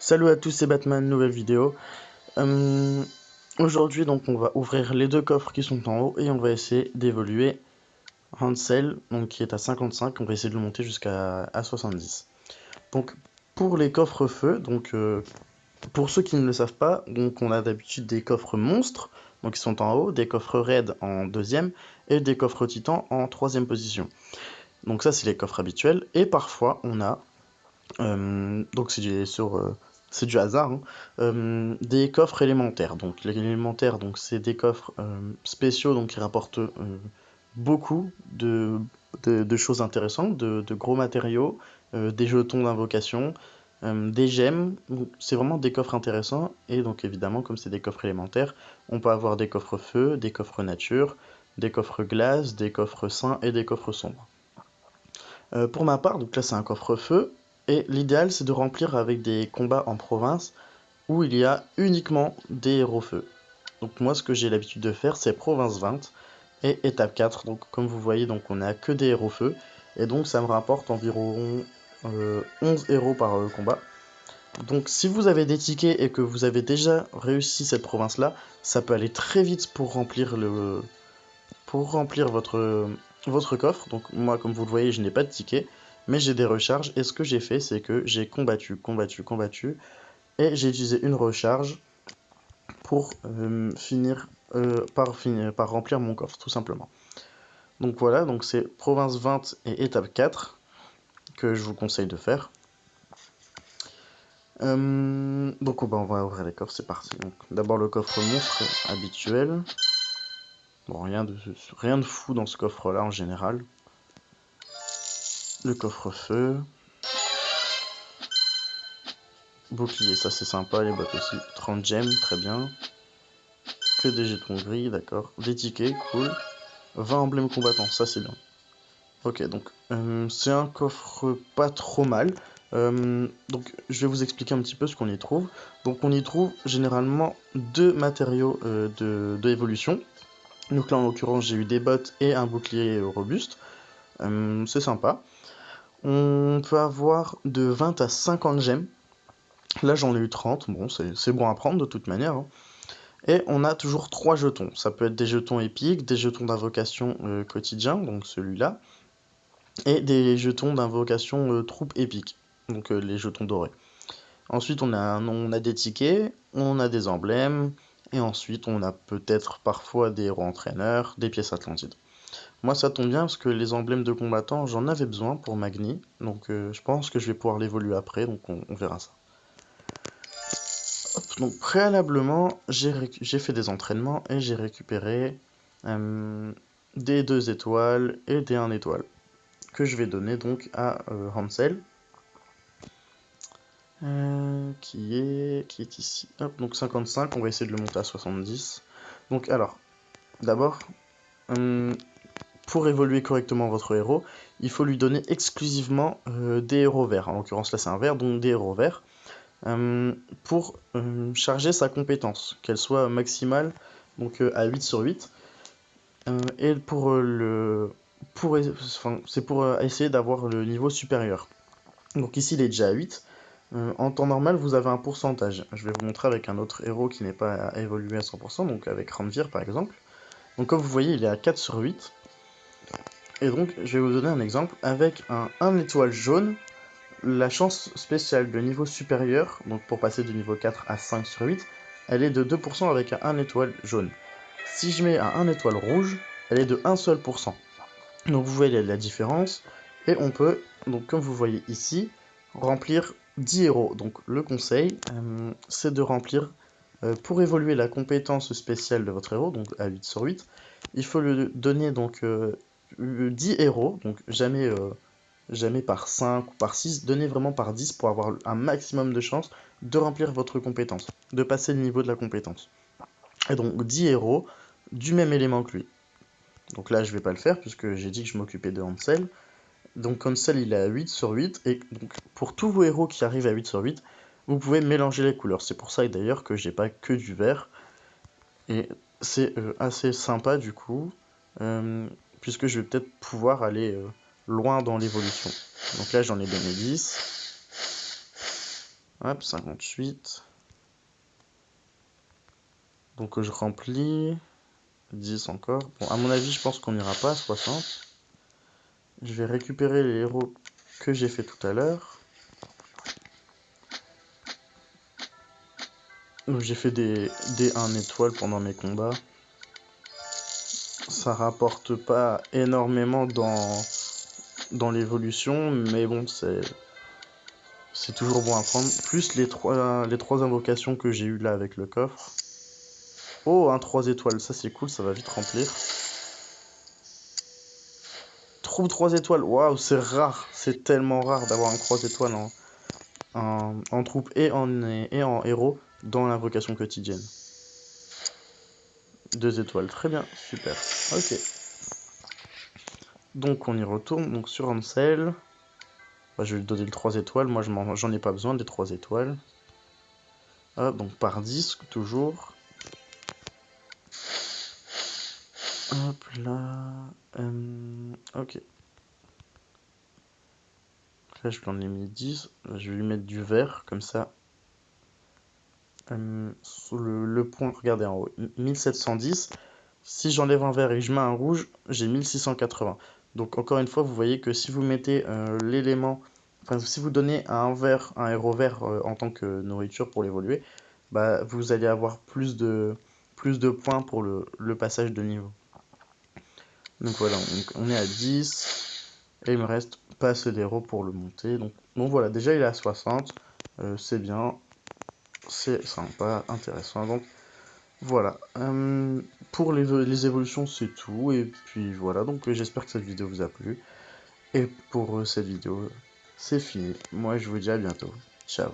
Salut à tous, c'est Batman, nouvelle vidéo. Euh, Aujourd'hui, donc, on va ouvrir les deux coffres qui sont en haut et on va essayer d'évoluer Hansel, donc qui est à 55. On va essayer de le monter jusqu'à 70. Donc, pour les coffres feu, pour ceux qui ne le savent pas, donc on a d'habitude des coffres monstres, donc qui sont en haut, des coffres raids en deuxième et des coffres titans en troisième position. Donc ça, c'est les coffres habituels. Et parfois, on a donc c'est du hasard, hein. Des coffres élémentaires. Donc les élémentaires, donc c'est des coffres spéciaux, donc qui rapportent beaucoup de choses intéressantes, de gros matériaux, des jetons d'invocation, des gemmes. Donc, c'est vraiment des coffres intéressants. Et donc évidemment, comme c'est des coffres élémentaires, on peut avoir des coffres feu, des coffres nature, des coffres glace, des coffres saints et des coffres sombres. Pour ma part, donc là c'est un coffre-feu, et l'idéal c'est de remplir avec des combats en province où il y a uniquement des héros feu. Donc moi ce que j'ai l'habitude de faire c'est province 20 et étape 4, donc comme vous voyez donc on n'a que des héros feu, et donc ça me rapporte environ 11 héros par combat. Donc si vous avez des tickets et que vous avez déjà réussi cette province là, ça peut aller très vite pour remplir votre coffre. Donc moi, comme vous le voyez, je n'ai pas de ticket, mais j'ai des recharges. Et ce que j'ai fait, c'est que j'ai combattu, et j'ai utilisé une recharge pour finir par remplir mon coffre, tout simplement. Donc voilà, donc c'est province 20 et étape 4 que je vous conseille de faire. Donc on va ouvrir les coffres, c'est parti. D'abord le coffre monstre habituel. Bon, rien de fou dans ce coffre-là en général. Le coffre-feu. Bouclier, ça c'est sympa, les bottes aussi. 30 gemmes, très bien. Que des jetons gris, d'accord. Des tickets, cool. 20 emblèmes combattants, ça c'est bien. Ok, donc c'est un coffre pas trop mal. Donc je vais vous expliquer un petit peu ce qu'on y trouve. Donc on y trouve généralement deux matériaux de évolution. Donc là en l'occurrence j'ai eu des bottes et un bouclier robuste. C'est sympa. On peut avoir de 20 à 50 gemmes. Là j'en ai eu 30, bon c'est bon à prendre de toute manière, hein. Et on a toujours 3 jetons. Ça peut être des jetons épiques, des jetons d'invocation quotidien, donc celui-là, et des jetons d'invocation troupe épique, donc les jetons dorés. Ensuite on a des tickets, on a des emblèmes, et ensuite on a peut-être parfois des héros entraîneurs, des pièces Atlantides. Moi ça tombe bien parce que les emblèmes de combattants j'en avais besoin pour Magni, donc je pense que je vais pouvoir l'évoluer après, donc on verra ça. Donc préalablement, j'ai fait des entraînements et j'ai récupéré euh, des 2 étoiles et des 1 étoile que je vais donner donc à Hansel, qui est ici. Hop, donc 55, on va essayer de le monter à 70. Donc alors, d'abord, euh, pour évoluer correctement votre héros, il faut lui donner exclusivement des héros verts. En l'occurrence là c'est un vert, donc des héros verts. Pour charger sa compétence, qu'elle soit maximale, donc à 8 sur 8. Et c'est pour essayer d'avoir le niveau supérieur. Donc ici il est déjà à 8. En temps normal, vous avez un pourcentage. Je vais vous montrer avec un autre héros qui n'est pas évolué à 100%, donc avec Ranvir par exemple. Donc comme vous voyez, il est à 4 sur 8. Et donc je vais vous donner un exemple. Avec un 1 étoile jaune, la chance spéciale de niveau supérieur, donc pour passer de niveau 4 à 5 sur 8, elle est de 2% avec un 1 étoile jaune. Si je mets un 1 étoile rouge, elle est de 1 seul pour cent. Donc vous voyez la différence. Et on peut, donc comme vous voyez ici, remplir 10 héros. Donc le conseil, c'est de remplir, pour évoluer la compétence spéciale de votre héros, donc à 8 sur 8, il faut lui donner donc 10 héros, donc jamais par 5 ou par 6, donnez vraiment par 10 pour avoir un maximum de chances de remplir votre compétence, de passer le niveau de la compétence. Et donc 10 héros du même élément que lui. Donc là je vais pas le faire puisque j'ai dit que je m'occupais de Hansel. Donc Hansel il est à 8 sur 8, et donc pour tous vos héros qui arrivent à 8 sur 8, vous pouvez mélanger les couleurs. C'est pour ça d'ailleurs que j'ai pas que du vert. Et c'est assez sympa du coup, euh, puisque je vais peut-être pouvoir aller loin dans l'évolution. Donc là j'en ai donné 10. Hop, 58. Donc je remplis. 10 encore. Bon, à mon avis, je pense qu'on n'ira pas à 60. Je vais récupérer les héros que j'ai fait tout à l'heure. Donc j'ai fait des 1 étoile pendant mes combats. Ça rapporte pas énormément dans l'évolution, mais bon, c'est toujours bon à prendre. Plus les trois invocations que j'ai eues là avec le coffre. Oh, un 3 étoiles, ça c'est cool, ça va vite remplir. Troupe 3 étoiles, waouh, c'est rare, c'est tellement rare d'avoir un 3 étoiles en troupe et en héros dans l'invocation quotidienne. 2 étoiles, très bien, super, ok. Donc on y retourne, donc sur Ansel. Bah, je vais lui donner le 3 étoiles, moi j'en ai pas besoin des 3 étoiles. Hop, donc par 10, toujours. Hop là. Ok. Là, je lui en ai mis 10. Je vais lui mettre du vert, comme ça. Sous le point, regardez en haut, 1710. Si j'enlève un vert et que je mets un rouge, j'ai 1680. Donc encore une fois, vous voyez que si vous mettez l'élément... Enfin, si vous donnez à un vert, un héros vert en tant que nourriture pour l'évoluer, bah, vous allez avoir plus de points pour le passage de niveau. Donc voilà, on est à 10. Et il me reste pas assez d'héros pour le monter. Donc voilà, déjà il est à 60. C'est bien. C'est sympa, intéressant. Donc voilà. Pour les évolutions, c'est tout. Et puis voilà, donc j'espère que cette vidéo vous a plu. Et pour cette vidéo, c'est fini. Moi je vous dis à bientôt. Ciao.